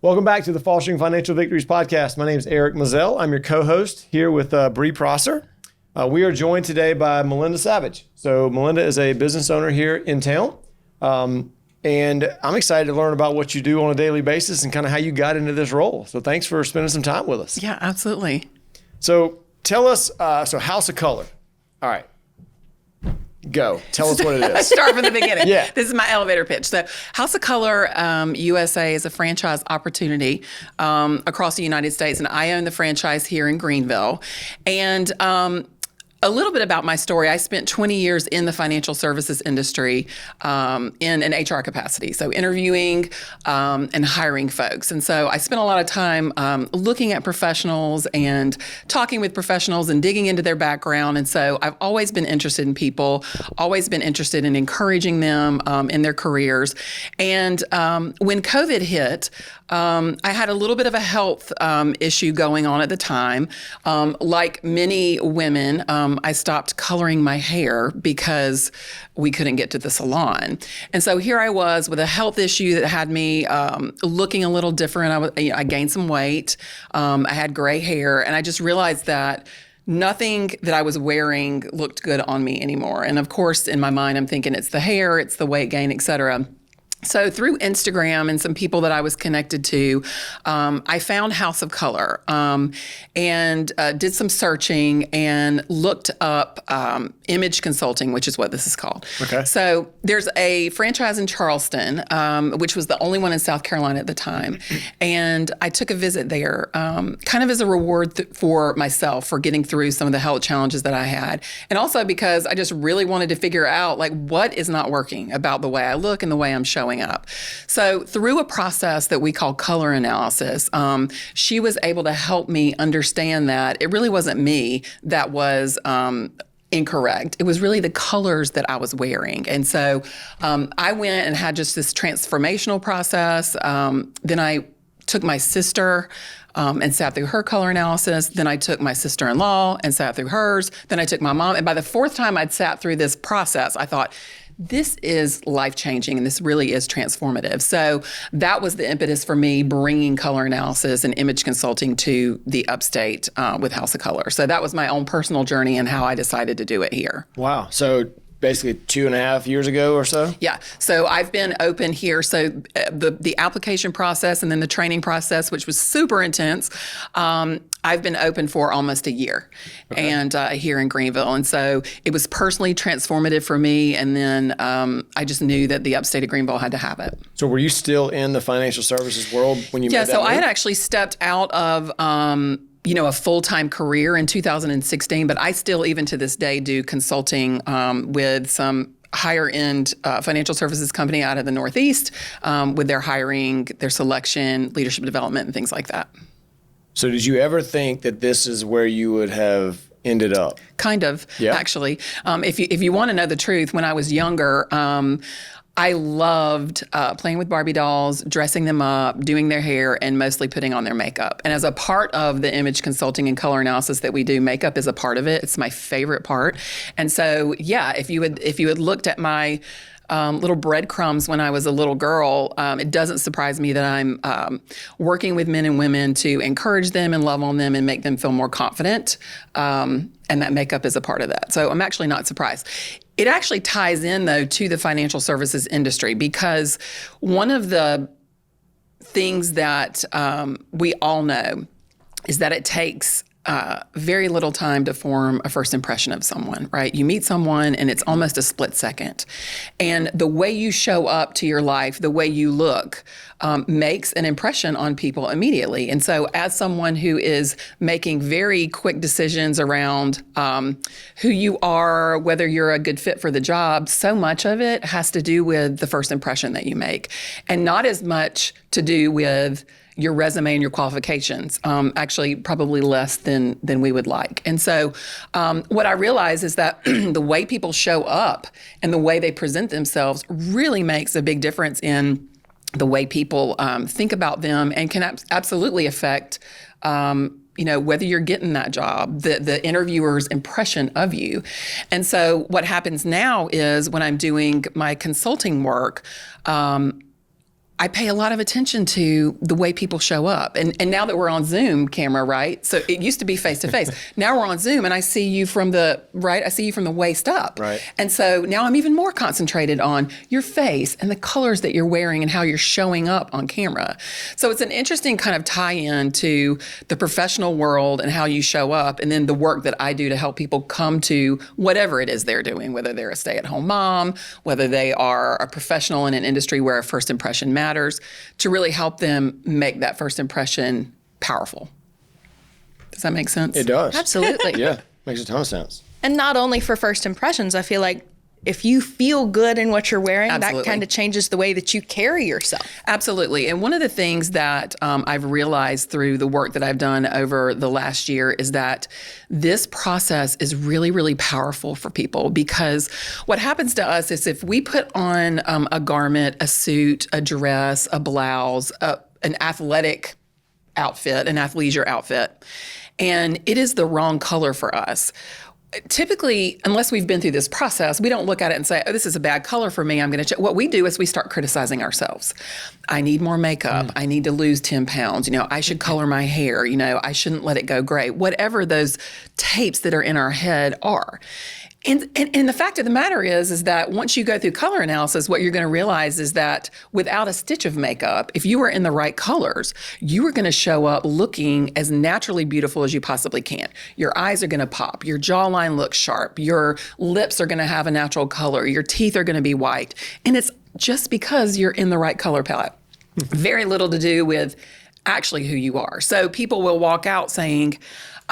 Welcome back to the Fostering Financial Victories podcast. My name is Eric Mazzell. I'm your co-host here with Bree Prosser. We are joined today by Melinda Savage. So Melinda is a business owner here in town. And I'm excited to learn about what you do on a daily basis and kind of how you got into this role. So thanks for spending some time with us. Yeah, absolutely. So tell us, House of Color. All right. Go. Tell us what it is. Start from the beginning. Yeah. This is my elevator pitch. So House of Color USA is a franchise opportunity across the United States, and I own the franchise here in Greenville. And a little bit about my story. I spent 20 years in the financial services industry in an HR capacity, so interviewing and hiring folks. And so I spent a lot of time looking at professionals and talking with professionals and digging into their background. And so I've always been interested in people, always been interested in encouraging them in their careers. And when COVID hit, I had a little bit of a health issue going on at the time. Like many women, I stopped coloring my hair because we couldn't get to the salon. And so here I was with a health issue that had me looking a little different. I gained some weight. I had gray hair, and I just realized that nothing that I was wearing looked good on me anymore. And of course, in my mind, I'm thinking it's the hair, it's the weight gain, et cetera. So through Instagram and some people that I was connected to, I found House of Color and did some searching and looked up image consulting, which is what this is called. Okay. So there's a franchise in Charleston, which was the only one in South Carolina at the time. And I took a visit there kind of as a reward for myself for getting through some of the health challenges that I had. And also because I just really wanted to figure out like what is not working about the way I look and the way I'm showing up. So through a process that we call color analysis, she was able to help me understand that it really wasn't me that was incorrect. It was really the colors that I was wearing. And so I went and had just this transformational process. Then I took my sister and sat through her color analysis. Then I took my sister-in-law and sat through hers. Then I took my mom. And by the fourth time I'd sat through this process, I thought, this is life-changing, and this really is transformative. So that was the impetus for me bringing color analysis and image consulting to the upstate with House of Color. So that was my own personal journey and how I decided to do it here. Wow. So basically 2.5 years ago or so? Yeah. So I've been open here. So the application process and then the training process, which was super intense, I've been open for almost a year and here in Greenville. And so it was personally transformative for me. And then I just knew that the upstate of Greenville had to have it. So were you still in the financial services world when you made that so move? I had actually stepped out of a full-time career in 2016, but I still, even to this day, do consulting with some higher-end financial services company out of the Northeast with their hiring, their selection, leadership development, and things like that. So did you ever think that this is where you would have ended up? Kind of, actually. If you want to know the truth, when I was younger, I loved playing with Barbie dolls, dressing them up, doing their hair, and mostly putting on their makeup. And as a part of the image consulting and color analysis that we do, makeup is a part of it. It's my favorite part. And so, yeah, if you had looked at my little breadcrumbs when I was a little girl, it doesn't surprise me that I'm working with men and women to encourage them and love on them and make them feel more confident. And that makeup is a part of that. So I'm actually not surprised. It actually ties in, though, to the financial services industry, because one of the things that we all know is that it takes very little time to form a first impression of someone, right? You meet someone and it's almost a split second. And the way you show up to your life, the way you look, makes an impression on people immediately. And so as someone who is making very quick decisions around who you are, whether you're a good fit for the job, so much of it has to do with the first impression that you make, and not as much to do with your resume and your qualifications, actually probably less than we would like. And so what I realize is that the way people show up and the way they present themselves really makes a big difference in the way people think about them, and can absolutely affect whether you're getting that job, the interviewer's impression of you. And so what happens now is when I'm doing my consulting work, I pay a lot of attention to the way people show up. And now that we're on Zoom camera, right? So it used to be face to face. Now we're on Zoom and I see you from the waist up. Right. And so now I'm even more concentrated on your face and the colors that you're wearing and how you're showing up on camera. So it's an interesting kind of tie-in to the professional world and how you show up, and then the work that I do to help people come to whatever it is they're doing, whether they're a stay-at-home mom, whether they are a professional in an industry where a first impression matters, to really help them make that first impression powerful. Does that make sense? It does. Absolutely. Yeah, makes a ton of sense. And not only for first impressions, I feel like if you feel good in what you're wearing, Absolutely. that kind of changes the way that you carry yourself. Absolutely. And one of the things that I've realized through the work that I've done over the last year is that this process is really, really powerful for people, because what happens to us is if we put on a garment, a suit, a dress, a blouse, an athletic outfit, an athleisure outfit, and it is the wrong color for us, typically, unless we've been through this process, we don't look at it and say, oh, this is a bad color for me, I'm going to check. What we do is we start criticizing ourselves. I need more makeup. I need to lose 10 pounds. I should color my hair. I shouldn't let it go gray. Whatever those tapes that are in our head are. And the fact of the matter is that once you go through color analysis, what you're going to realize is that without a stitch of makeup, if you were in the right colors, you are going to show up looking as naturally beautiful as you possibly can. Your eyes are going to pop. Your jawline looks sharp. Your lips are going to have a natural color. Your teeth are going to be white. And it's just because you're in the right color palette. Very little to do with actually who you are. So people will walk out saying,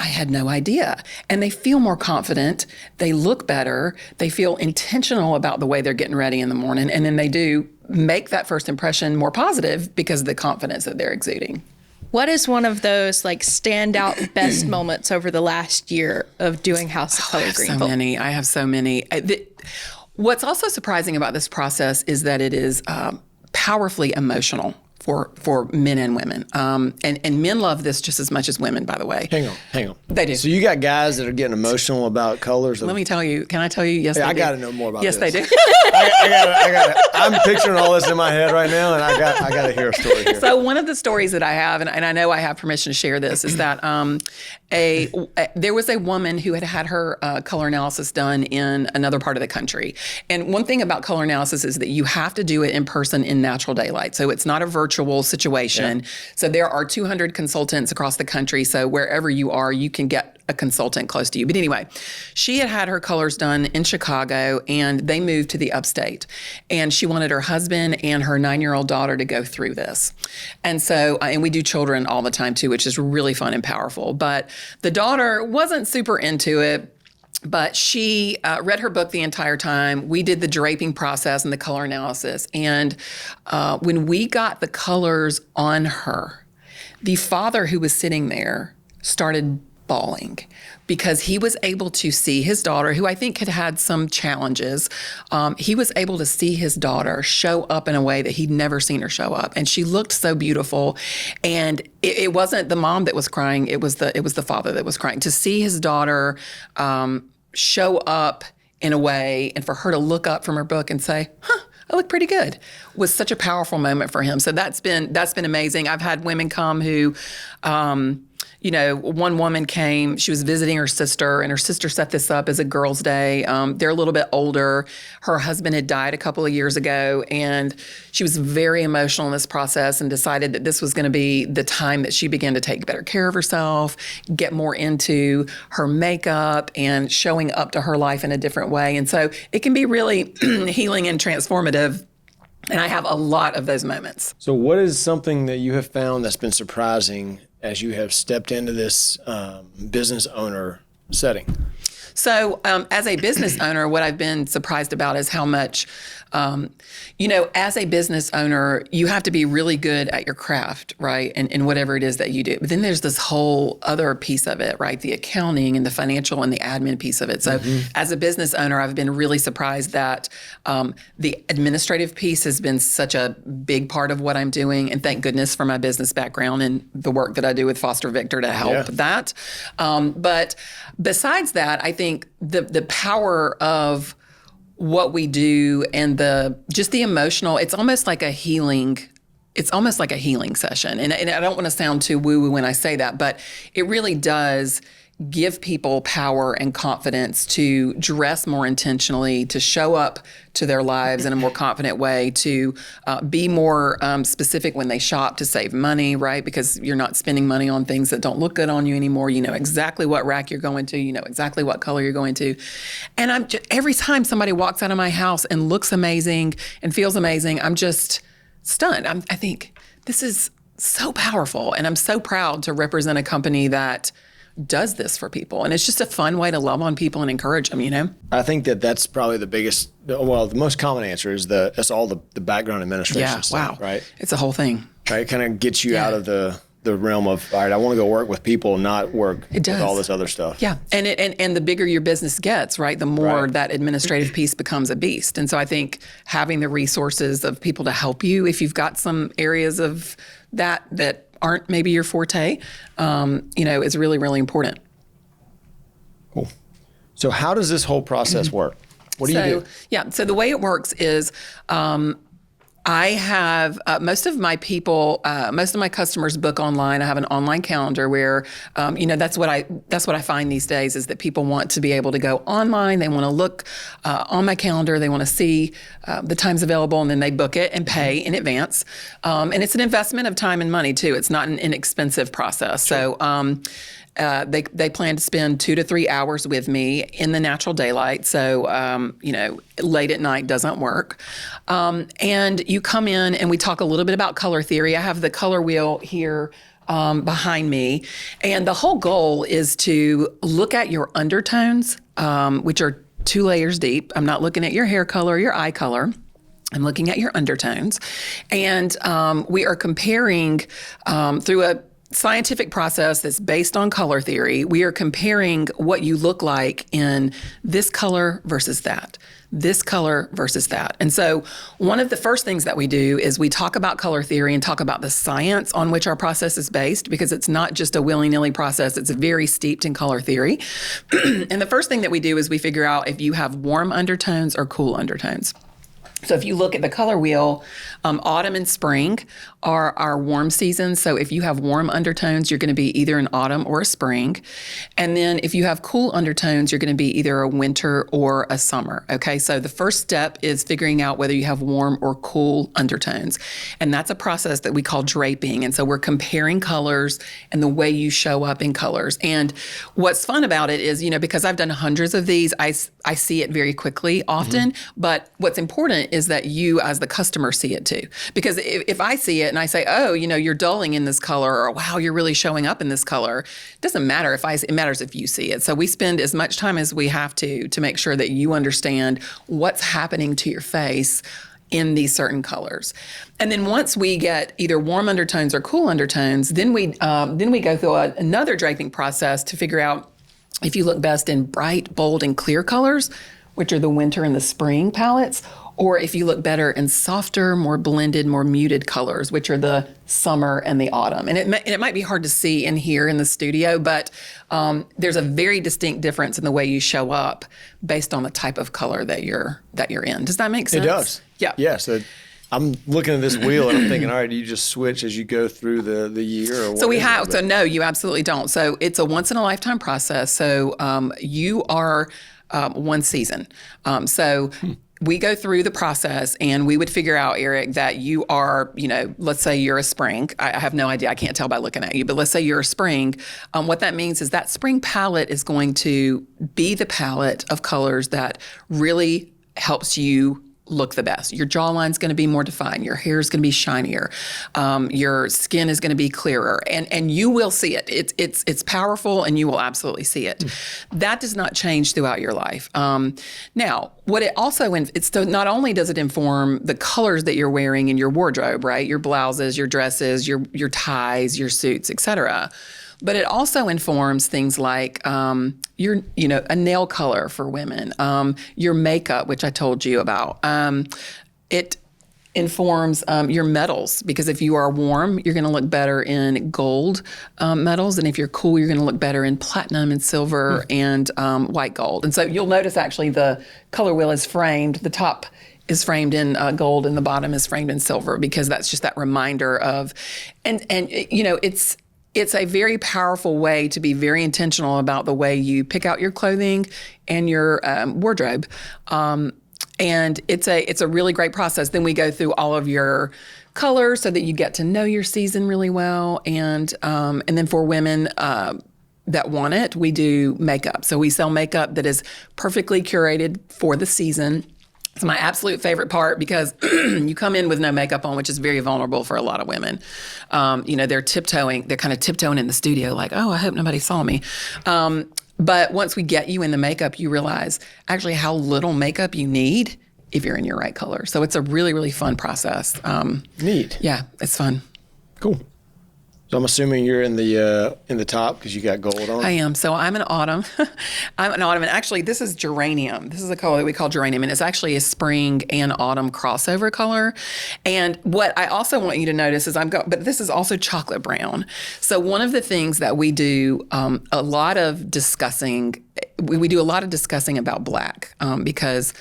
I had no idea. And they feel more confident. They look better. They feel intentional about the way they're getting ready in the morning. And then they do make that first impression more positive because of the confidence that they're exuding. What is one of those standout best moments over the last year of doing House of Color Greenville? I have so many. What's also surprising about this process is that it is powerfully emotional for men and women. And men love this just as much as women, by the way. Hang on. They do. So you got guys that are getting emotional about colors. Let me tell you. Can I tell you? Yes, they do. I got to know more about this. Yes, they do. I got it. I'm picturing all this in my head right now, and I got to hear a story here. So one of the stories that I have, and I know I have permission to share this, is that there was a woman who had her color analysis done in another part of the country. And one thing about color analysis is that you have to do it in person in natural daylight. So it's not a virtual situation. Yeah. So there are 200 consultants across the country. So wherever you are, you can get a consultant close to you. But anyway, she had her colors done in Chicago, and they moved to the upstate. And she wanted her husband and her 9-year-old daughter to go through this. And so, and we do children all the time too, which is really fun and powerful. But the daughter wasn't super into it. But she read her book the entire time. We did the draping process and the color analysis. And when we got the colors on her, the father who was sitting there started bawling because he was able to see his daughter, who I think had some challenges. He was able to see his daughter show up in a way that he'd never seen her show up. And she looked so beautiful. And it wasn't the mom that was crying. It was the father that was crying. To see his daughter show up in a way, and for her to look up from her book and say, I look pretty good, was such a powerful moment for him. So that's been amazing. I've had women come who, one woman came, she was visiting her sister, and her sister set this up as a girls' day. They're a little bit older. Her husband had died a couple of years ago, and she was very emotional in this process and decided that this was going to be the time that she began to take better care of herself, get more into her makeup and showing up to her life in a different way. And so it can be really healing and transformative. And I have a lot of those moments. So what is something that you have found that's been surprising as you have stepped into this business owner setting? So as a business owner, what I've been surprised about is how much, as a business owner, you have to be really good at your craft, right? And whatever it is that you do. But then there's this whole other piece of it, right? The accounting and the financial and the admin piece of it. So as a business owner, I've been really surprised that the administrative piece has been such a big part of what I'm doing. And thank goodness for my business background and the work that I do with Foster Victor to help that. But besides that, I think the power of what we do and the emotional, it's almost like a healing it's almost like a healing session. And I don't want to sound too woo-woo when I say that, but it really does give people power and confidence to dress more intentionally, to show up to their lives in a more confident way, to be more specific when they shop, to save money, right? Because you're not spending money on things that don't look good on you anymore. You know exactly what rack you're going to. You know exactly what color you're going to. And every time somebody walks out of my house and looks amazing and feels amazing, I'm just stunned. I think this is so powerful, and I'm so proud to represent a company that does this for people. And it's just a fun way to love on people and encourage them, you know? I think that's probably the most common answer is that's all the background administration stuff, right? It's a whole thing. Right? It kind of gets you out of the realm of, all right, I want to go work with people, not work with all this other stuff. Yeah. And the bigger your business gets, right, the more that administrative piece becomes a beast. And so I think having the resources of people to help you, if you've got some areas of that aren't maybe your forte, is really, really important. Cool. So how does this whole process work? What do you do? Yeah. So the way it works is I have most of my customers book online. I have an online calendar where, that's what I find these days is that people want to be able to go online. They want to look on my calendar. They want to see the times available, and then they book it and pay in advance. And it's an investment of time and money too. It's not an inexpensive process. Sure. So. They plan to spend 2 to 3 hours with me in the natural daylight. So, late at night doesn't work. And you come in and we talk a little bit about color theory. I have the color wheel here behind me. And the whole goal is to look at your undertones, which are 2 layers deep. I'm not looking at your hair color, your eye color. I'm looking at your undertones. And we are comparing through a scientific process that's based on color theory. We are comparing what you look like in this color versus that, this color versus that. And so one of the first things that we do is we talk about color theory and talk about the science on which our process is based, because it's not just a willy-nilly process. It's very steeped in color theory. And the first thing that we do is we figure out if you have warm undertones or cool undertones. So if you look at the color wheel, autumn and spring are our warm seasons. So if you have warm undertones, you're going to be either an autumn or a spring. And then if you have cool undertones, you're going to be either a winter or a summer. Okay, so the first step is figuring out whether you have warm or cool undertones. And that's a process that we call draping. And so we're comparing colors and the way you show up in colors. And what's fun about it is, because I've done hundreds of these, I see it very quickly often. Mm-hmm. But what's important is that you as the customer see it too. Because if I see it and I say, oh, you're dulling in this color, or wow, you're really showing up in this color, it doesn't matter it matters if you see it. So we spend as much time as we have to make sure that you understand what's happening to your face in these certain colors. And then once we get either warm undertones or cool undertones, then we go through another draping process to figure out if you look best in bright, bold, and clear colors, which are the winter and the spring palettes, or if you look better in softer, more blended, more muted colors, which are the summer and the autumn. And it might be hard to see in here in the studio, but there's a very distinct difference in the way you show up based on the type of color that you're in. Does that make sense? It does. Yeah. Yes. I'm looking at this wheel and I'm thinking, all right, do you just switch as you go through the year? Or what? So no, you absolutely don't. So it's a once in a lifetime process. So you are one season. We go through the process and we would figure out, Eric, that you are, let's say you're a spring. I have no idea. I can't tell by looking at you, but let's say you're a spring. What that means is that spring palette is going to be the palette of colors that really helps you look the best. Your jawline's going to be more defined. Your hair is going to be shinier. Your skin is going to be clearer, and you will see it. It's powerful, and you will absolutely see it. That does not change throughout your life. Now, what it also so not only does it inform the colors that you're wearing in your wardrobe, right? Your blouses, your dresses, your ties, your suits, etc. But it also informs things like a nail color for women, your makeup, which I told you about. It informs your metals, because if you are warm, you're going to look better in gold metals, and if you're cool, you're going to look better in platinum and silver and white gold. And so you'll notice actually the color wheel is framed. The top is framed in gold and the bottom is framed in silver, because that's just that reminder of, and it's a very powerful way to be very intentional about the way you pick out your clothing and your wardrobe. And it's a really great process. Then we go through all of your colors so that you get to know your season really well. And then for women that want it, we do makeup. So we sell makeup that is perfectly curated for the season. It's my absolute favorite part, because you come in with no makeup on, which is very vulnerable for a lot of women. They're kind of tiptoeing in the studio like, oh, I hope nobody saw me. But once we get you in the makeup, you realize actually how little makeup you need if you're in your right color. So it's a really, really fun process. Neat. Yeah, it's fun. Cool. So I'm assuming you're in the top because you got gold on. I am. So I'm an autumn. And actually this is geranium. This is a color that we call geranium, and it's actually a spring and autumn crossover color. And what I also want you to notice is but this is also chocolate brown. So one of the things that we do a lot of discussing, we do a lot of discussing about black, because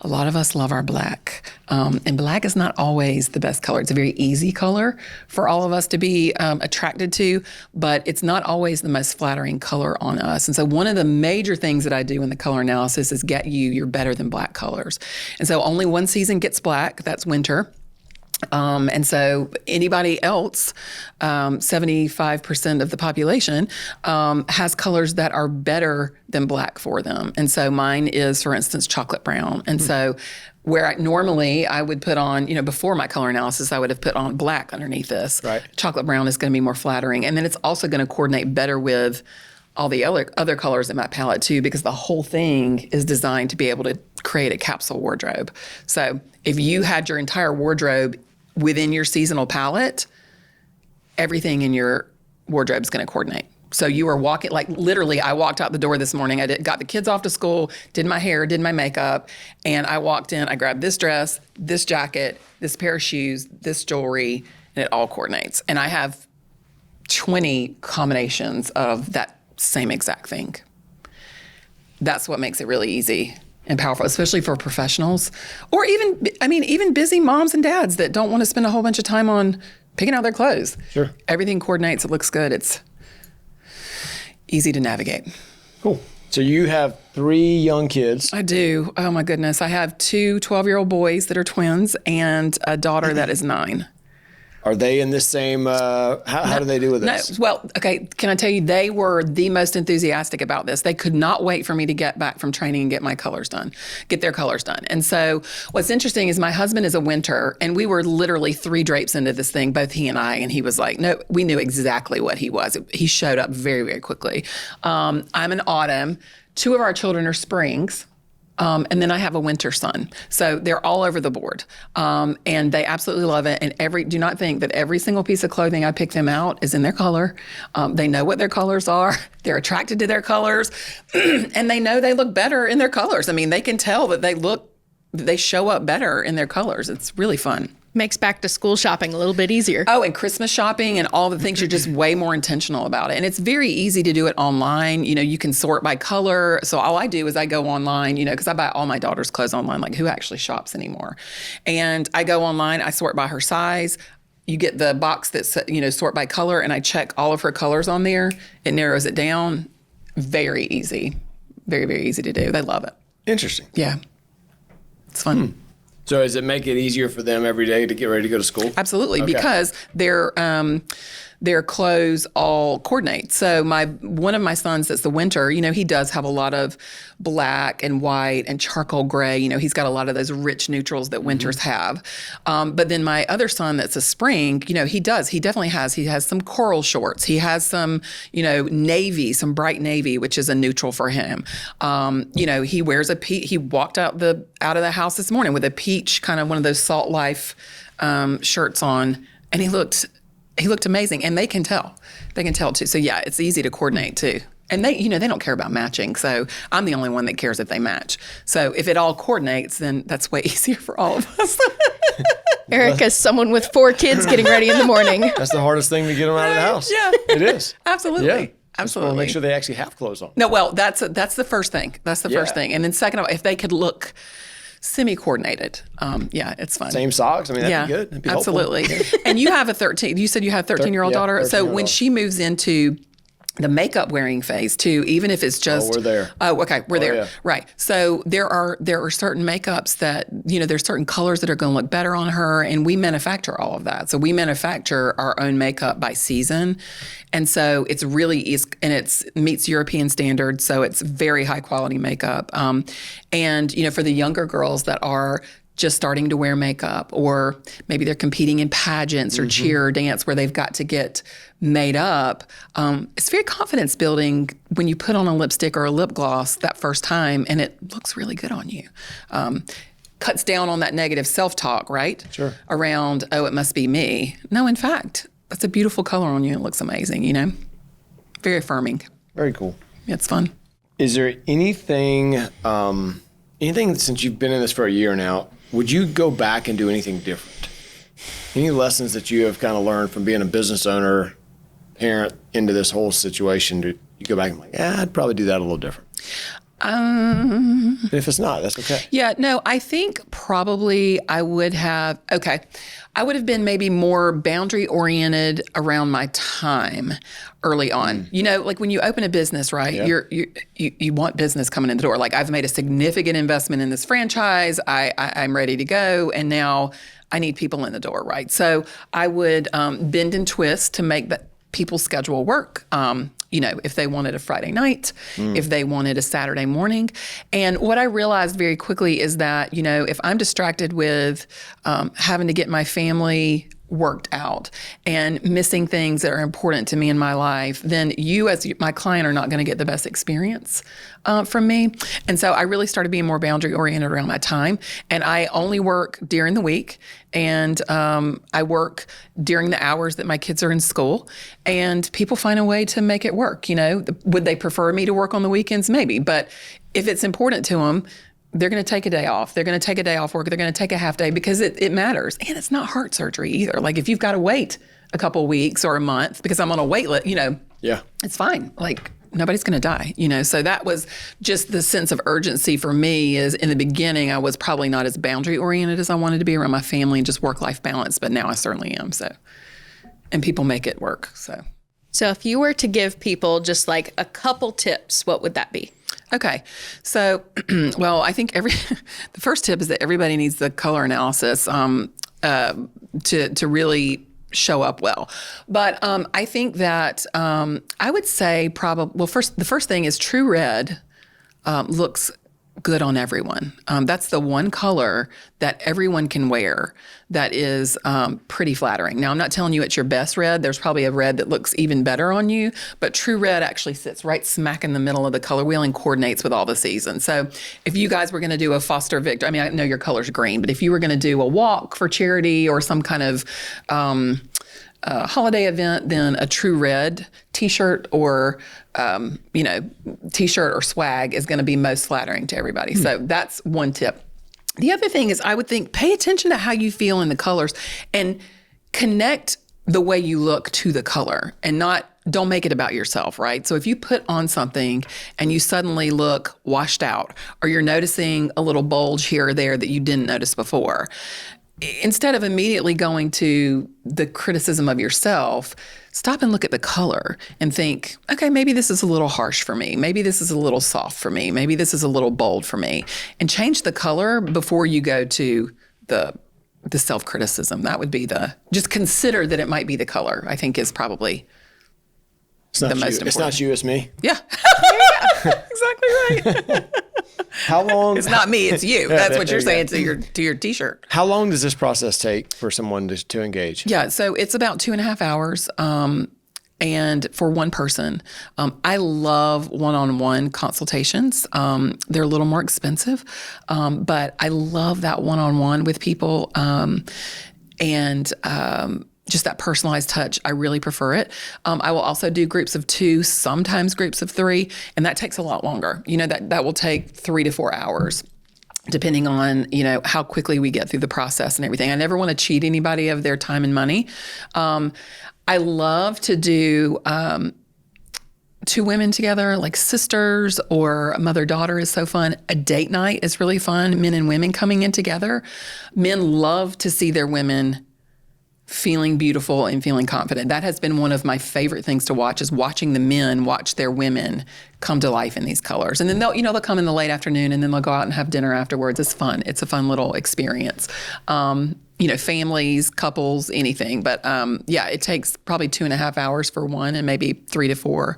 a lot of us love our black, and black is not always the best color. It's a very easy color for all of us to be attracted to, but it's not always the most flattering color on us. And so one of the major things that I do in the color analysis is get you your better than black colors. And so only one season gets black, that's winter. And so anybody else, 75% of the population, has colors that are better than black for them. And so mine is, for instance, chocolate brown. And so where normally I would put on, before my color analysis, I would have put on black underneath this. Right. Chocolate brown is going to be more flattering. And then it's also going to coordinate better with all the other colors in my palette too, because the whole thing is designed to be able to create a capsule wardrobe. So if you had your entire wardrobe within your seasonal palette, everything in your wardrobe is going to coordinate. So you are walking, like literally, I walked out the door this morning. Got the kids off to school, did my hair, did my makeup, and I walked in. I grabbed this dress, this jacket, this pair of shoes, this jewelry, and it all coordinates. And I have 20 combinations of that same exact thing. That's what makes it really easy and powerful, especially for professionals, or even busy moms and dads that don't want to spend a whole bunch of time on picking out their clothes. Sure. Everything coordinates, it looks good. It's easy to navigate. Cool. So you have 3 young kids. I do. Oh my goodness. I have 2 12-year-old boys that are twins and a daughter that is 9. Are they in this same, how do they do with this? No. Well, okay, can I tell you, they were the most enthusiastic about this. They could not wait for me to get back from training and get their colors done. And so what's interesting is my husband is a winter, and we were literally 3 drapes into this thing, both he and I, and he was like, no, we knew exactly what he was. He showed up very, very quickly. I'm an autumn. 2 of our children are springs. And then I have a winter son. So they're all over the board. And they absolutely love it. And do not think that every single piece of clothing I pick them out is in their color. They know what their colors are. They're attracted to their colors. And they know they look better in their colors. I mean, they can tell that they show up better in their colors. It's really fun. Makes back to school shopping a little bit easier. Oh, and Christmas shopping and all the things, you're just way more intentional about it. And it's very easy to do it online. You can sort by color. So all I do is I go online, because I buy all my daughter's clothes online, like who actually shops anymore? And I go online, I sort by her size. You get the box that's, sort by color, and I check all of her colors on there. It narrows it down. Very easy. Very, very easy to do. They love it. Interesting. Yeah. It's fun. So does it make it easier for them every day to get ready to go to school? Absolutely, okay. Because their clothes all coordinate. So one of my sons that's the winter, he does have a lot of black and white and charcoal gray. He's got a lot of those rich neutrals that winters have. But then my other son that's a spring, he definitely has. He has some coral shorts. He has some, navy, some bright navy, which is a neutral for him. He wears he walked out of the house this morning with a peach, kind of one of those Salt Life shirts on, and he looked amazing, and they can tell. They can tell too. So yeah, it's easy to coordinate too. And they don't care about matching. So I'm the only one that cares if they match. So if it all coordinates, then that's way easier for all of us. Eric, as someone with 4 kids getting ready in the morning. That's the hardest thing to get them out of the house. Yeah. It is. Absolutely. Yeah. Absolutely. Make sure they actually have clothes on. No, well, that's the first thing. That's the first thing. And then second of all, if they could look semi-coordinated. Yeah, it's fun. Same socks. I mean, that'd be good. That'd be helpful. Absolutely. And you have a 13. You said you have a 13-year-old daughter. So when she moves into the makeup wearing phase too, even if it's just we're there. Oh, okay, we're there. Yeah. Right. So there are certain makeups that, there's certain colors that are going to look better on her, and we manufacture all of that. So we manufacture our own makeup by season. And so it's really easy, and it meets European standards, so it's very high quality makeup. And for the younger girls that are just starting to wear makeup, or maybe they're competing in pageants or cheer or dance where they've got to get made up. It's very confidence building when you put on a lipstick or a lip gloss that first time and it looks really good on you. Cuts down on that negative self-talk, right? Sure. Around, oh, it must be me. No, in fact, that's a beautiful color on you. It looks amazing, Very affirming. Very cool. It's fun. Is there anything since you've been in this for a year now, would you go back and do anything different? Any lessons that you have kind of learned from being a business owner, parent, into this whole situation? Do you go back and I'd probably do that a little different? If it's not, that's okay. Yeah, no, I think probably I would have been maybe more boundary oriented around my time early on. Like when you open a business, right? Yeah. You want business coming in the door. Like, I've made a significant investment in this franchise. I'm ready to go, and now I need people in the door, right? So I would bend and twist to make that people's schedule work. If they wanted a Friday night, if they wanted a Saturday morning. And what I realized very quickly is that, if I'm distracted with having to get my family worked out and missing things that are important to me in my life, then you as my client are not going to get the best experience from me. And so I really started being more boundary oriented around my time. And I only work during the week, and I work during the hours that my kids are in school, and people find a way to make it work. Would they prefer me to work on the weekends? Maybe. But if it's important to them, they're going to take a day off. They're going to take a day off work. They're going to take a half day because it matters. And it's not heart surgery either. Like, if you've got to wait a couple of weeks or a month because I'm on a wait list, yeah, it's fine. Like, nobody's going to die, So that was just the sense of urgency for me. Is in the beginning, I was probably not as boundary oriented as I wanted to be around my family and just work-life balance. But now I certainly am. So, and people make it work. So if you were to give people just like a couple tips, what would that be? Okay. So, well, I think the first tip is that everybody needs the color analysis to really show up well. But I think that I would say the first thing is True Red looks good on everyone. That's the one color that everyone can wear that is pretty flattering. Now, I'm not telling you it's your best red. There's probably a red that looks even better on you, but True Red actually sits right smack in the middle of the color wheel and coordinates with all the seasons. So if you guys were going to do a Foster Victor, I know your color's green, but if you were going to do a walk for charity or some kind of holiday event, then a True Red t-shirt or t-shirt or swag is going to be most flattering to everybody. So that's one tip. The other thing is, I would think, pay attention to how you feel in the colors and connect the way you look to the color, and don't make it about yourself, right? So if you put on something and you suddenly look washed out, or you're noticing a little bulge here or there that you didn't notice before, instead of immediately going to the criticism of yourself, stop and look at the color and think, okay, maybe this is a little harsh for me. Maybe this is a little soft for me. Maybe this is a little bold for me. And change the color before you go to the self-criticism. That would be just consider that it might be the color, I think, is probably the most important. It's not you, it's me. Yeah. Exactly right. How long? It's not me, it's you. That's what you're saying to your t-shirt. How long does this process take for someone to engage? Yeah, so it's about 2.5 hours. And for one person, I love one-on-one consultations. They're a little more expensive, but I love that one-on-one with people. Just that personalized touch, I really prefer it. I will also do groups of 2, sometimes groups of 3, and that takes a lot longer. That will take 3 to 4 hours, depending on, how quickly we get through the process and everything. I never want to cheat anybody of their time and money. I love to do two women together, like sisters or mother-daughter is so fun. A date night is really fun. Men and women coming in together. Men love to see their women feeling beautiful and feeling confident. That has been one of my favorite things to watch, is watching the men watch their women come to life in these colors. And then they'll come in the late afternoon and then they'll go out and have dinner afterwards. It's fun. It's a fun little experience. Families, couples, anything. But it takes probably 2.5 hours for one and maybe 3 to 4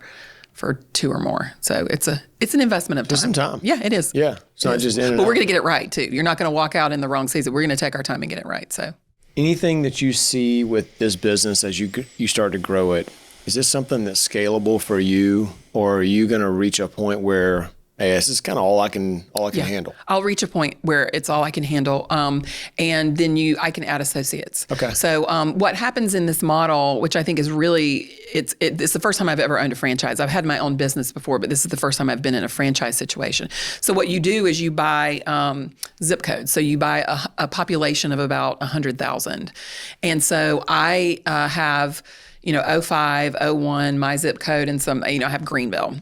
for 2 or more. So it's an investment of time. Just some time. Yeah, it is. Yeah. So I just But we're going to get it right too. You're not going to walk out in the wrong season. We're going to take our time and get it right. So anything that you see with this business as you start to grow it, is this something that's scalable for you, or are you going to reach a point where, hey, this is kind of all I can handle? I'll reach a point where it's all I can handle, and then I can add associates. Okay. So what happens in this model, which I think is really, it's the first time I've ever owned a franchise. I've had my own business before, but this is the first time I've been in a franchise situation. So what you do is you buy zip codes. So you buy a population of about 100,000, and so I have 05, 01, my zip code, and some, I have Greenville.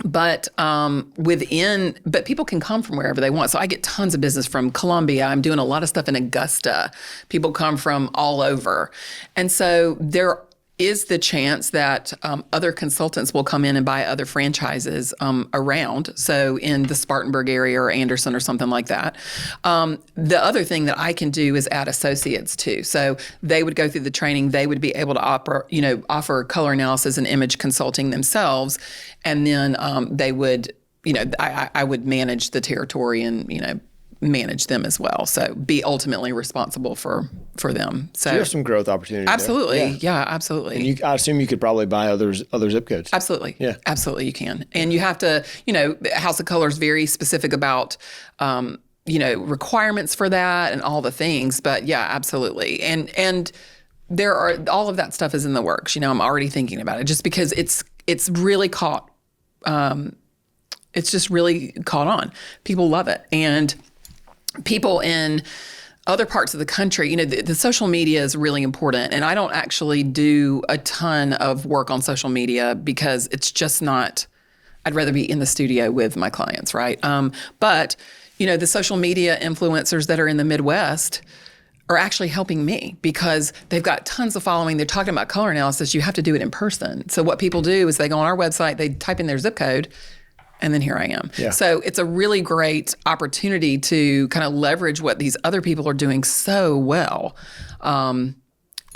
But but people can come from wherever they want. So I get tons of business from Columbia. I'm doing a lot of stuff in Augusta. People come from all over. And so there is the chance that other consultants will come in and buy other franchises around. So in the Spartanburg area or Anderson or something like that. The other thing that I can do is add associates too. So they would go through the training. They would be able to offer color analysis and image consulting themselves. And then they would, I would manage the territory and, manage them as well. So be ultimately responsible for them. So you have some growth opportunities. Absolutely. There. Yeah, absolutely. And I assume you could probably buy other zip codes. Absolutely. Yeah. Absolutely you can. And you have to, House of Color is very specific about, requirements for that and all the things. But yeah, absolutely. And there are, all of that stuff is in the works. I'm already thinking about it just because it's really caught, it's just really caught on. People love it. And people in other parts of the country, the social media is really important. And I don't actually do a ton of work on social media because it's just not, I'd rather be in the studio with my clients, right? But, the social media influencers that are in the Midwest are actually helping me because they've got tons of following. They're talking about color analysis. You have to do it in person. So what people do is they go on our website, they type in their zip code, and then here I am. Yeah. So it's a really great opportunity to kind of leverage what these other people are doing so well.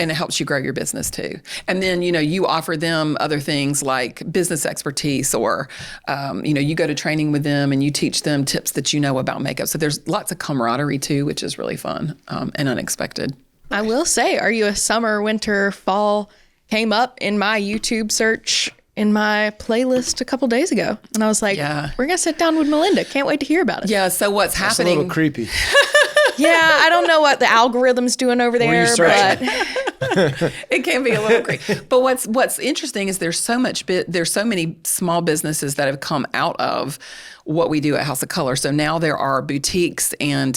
And it helps you grow your business too. And then, you offer them other things like business expertise or, you go to training with them and you teach them tips that about makeup. So there's lots of camaraderie too, which is really fun and unexpected. I will say, are you a summer, winter, fall? Came up in my YouTube search in my playlist a couple days ago. And I was like, we're going to sit down with Melinda. Can't wait to hear about it. Yeah, so what's happening? That's a little creepy. Yeah, I don't know what the algorithm's doing over there, but it can be a little creepy. But what's interesting is there's so many small businesses that have come out of what we do at House of Color. So now there are boutiques and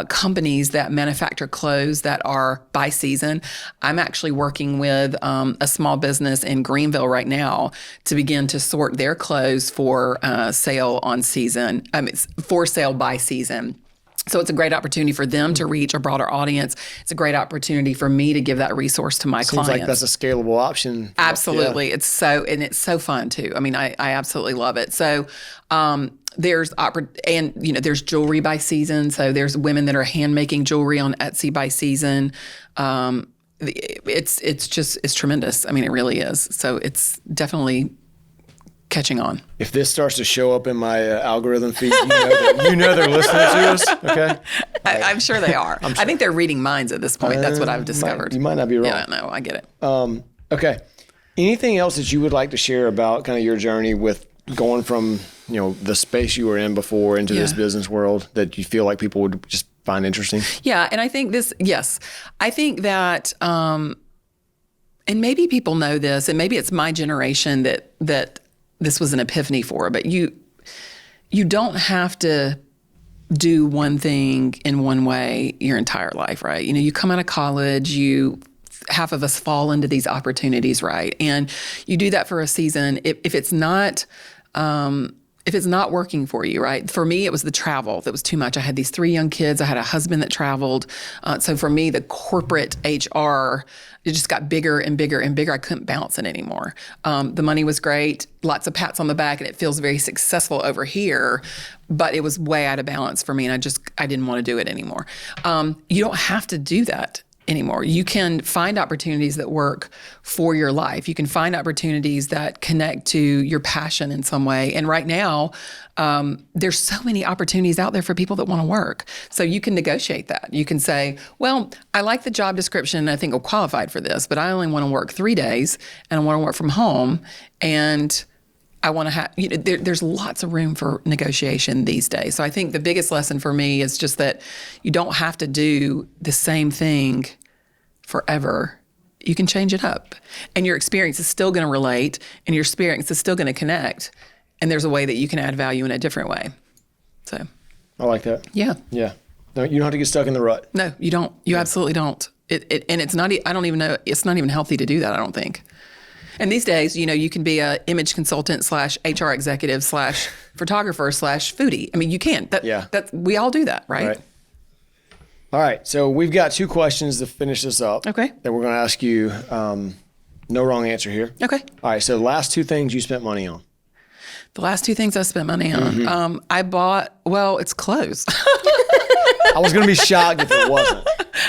companies that manufacture clothes that are by season. I'm actually working with a small business in Greenville right now to begin to sort their clothes for sale on season. It's for sale by season. So it's a great opportunity for them to reach a broader audience. It's a great opportunity for me to give that resource to my clients. Seems like that's a scalable option. Absolutely. Yeah. It's so fun too. I mean, I absolutely love it. So there's jewelry by season. So there's women that are hand making jewelry on Etsy by season. It's tremendous. I mean, it really is. So it's definitely catching on. If this starts to show up in my algorithm feed, you know they're listening to us. Okay, I'm sure they are. Sure. I think they're reading minds at this point. That's what I've discovered. You might not be wrong. Yeah, no, I get it. Okay. Anything else that you would like to share about kind of your journey with going from the space you were in before into this business world that you feel like people would just find interesting? Yeah, and I think I think that, and maybe people know this, and maybe it's my generation that this was an epiphany for, but you don't have to do one thing in one way your entire life, right? You come out of college, you half of us fall into these opportunities, right? And you do that for a season. If it's not working for you, right? For me, it was the travel that was too much. I had these 3 young kids. I had a husband that traveled. So for me, the corporate HR, it just got bigger and bigger and bigger. I couldn't balance it anymore. The money was great, lots of pats on the back, and it feels very successful over here, but it was way out of balance for me, and I didn't want to do it anymore. You don't have to do that anymore. You can find opportunities that work for your life. You can find opportunities that connect to your passion in some way. And right now, there's so many opportunities out there for people that want to work. So you can negotiate that. You can say, well, I like the job description and I think I'm qualified for this, but I only want to work 3 days and I want to work from home. And I want to have, there's lots of room for negotiation these days. So I think the biggest lesson for me is just that you don't have to do the same thing forever. You can change it up, and your experience is still going to relate, and your experience is still going to connect. And there's a way that you can add value in a different way. So I like that. Yeah. Yeah. No, you don't have to get stuck in the rut. No, you don't. You absolutely don't. And it's not, I don't even know, it's not even healthy to do that, I don't think. And these days, you can be a image consultant / HR executive / photographer / foodie. I mean, you can. We all do that, right? All right. So we've got 2 questions to finish this up. Okay. That we're going to ask you. No wrong answer here. Okay. All right. So the last 2 things you spent money on. The last 2 things I spent money on. Mm-hmm. I bought, it's clothes. I was going to be shocked if it wasn't.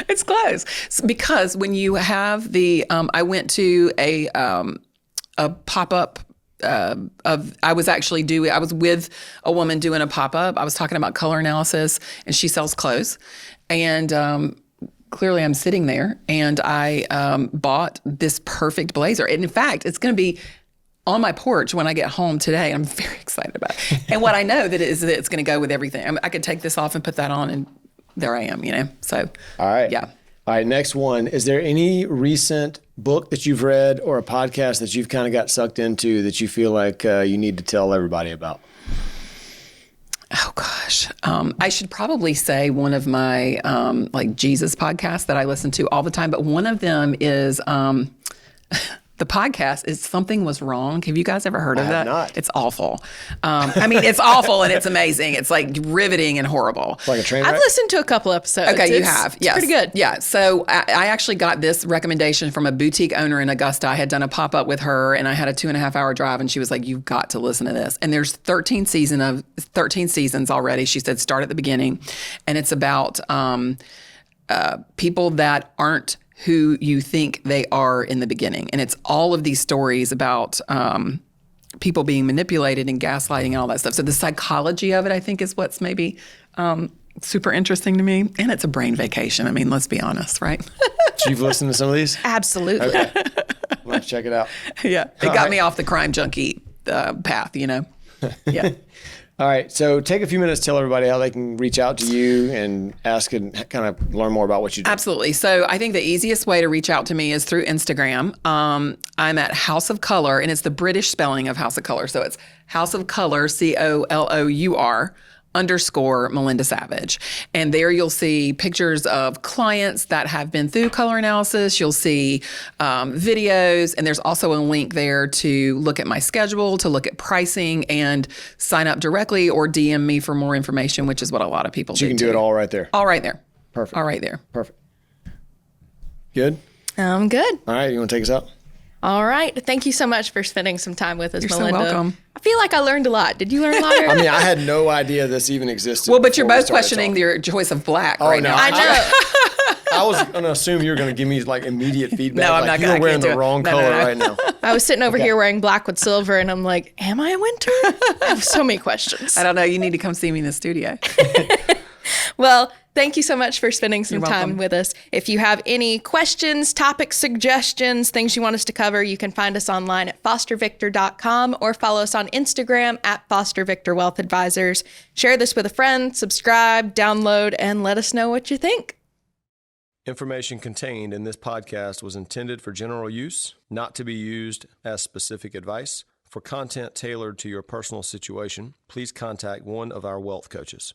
It's clothes. Because when you have I went to a pop-up I was with a woman doing a pop-up. I was talking about color analysis, and she sells clothes. And clearly I'm sitting there, and I bought this perfect blazer. And in fact, it's going to be on my porch when I get home today. I'm very excited about it. And what I know that is that it's going to go with everything. I could take this off and put that on, and there I am, So, all right. Yeah. All right. Next one. Is there any recent book that you've read or a podcast that you've kind of got sucked into that you feel like you need to tell everybody about? Oh gosh. I should probably say one of my Jesus podcasts that I listen to all the time, but one of them is the podcast is Something Was Wrong. Have you guys ever heard of that? Not. It's awful. It's awful and it's amazing. It's like riveting and horrible. Like a train wreck? I've listened to a couple episodes. Okay, you have. Yes. Pretty good. Yeah. So I actually got this recommendation from a boutique owner in Augusta. I had done a pop-up with her, and I had a 2.5-hour drive, and she was like, you've got to listen to this. And there's 13 seasons already. She said, start at the beginning. And it's about people that aren't who you think they are in the beginning. And it's all of these stories about people being manipulated and gaslighting and all that stuff. So the psychology of it, I think, is what's maybe super interesting to me. And it's a brain vacation. I mean, let's be honest, right? So you've listened to some of these? Absolutely. Okay. Let's check it out. Yeah. It got me off the crime junkie path, Yeah. All right. So take a few minutes to tell everybody how they can reach out to you and ask and kind of learn more about what you do. Absolutely. So I think the easiest way to reach out to me is through Instagram. I'm at House of Color, and it's the British spelling of House of Color. So it's House of Color, COLOUR _ Melinda Savage. And there you'll see pictures of clients that have been through color analysis. You'll see videos, and there's also a link there to look at my schedule, to look at pricing, and sign up directly or DM me for more information, which is what a lot of people do. So you can do it all right there. All right there. Perfect. All right there. Perfect. Good? I'm good. All right. You want to take us out? All right. Thank you so much for spending some time with us, You're Melinda. so welcome. I feel like I learned a lot. Did you learn a lot? I mean, I had no idea this even existed. Well, but you're before we both started questioning talking. your choice of black Oh, right no. now. I know. I was going to assume you were going to give me like immediate feedback. No, I'm like, not you're gonna- I wearing can't the do it. wrong No, color no. right now. I was sitting over here wearing black with silver, and I'm like, am I a winter? I have so many questions. I don't know. You need to come see me in the studio. Well, thank you so much for spending some You're time welcome. with us. If you have any questions, topic suggestions, things you want us to cover, you can find us online at fostervictor.com or follow us on Instagram at Foster Wealth Advisors. Share this with a friend, subscribe, download, and let us know what you think. Information contained in this podcast was intended for general use, not to be used as specific advice. For content tailored to your personal situation, please contact one of our wealth coaches.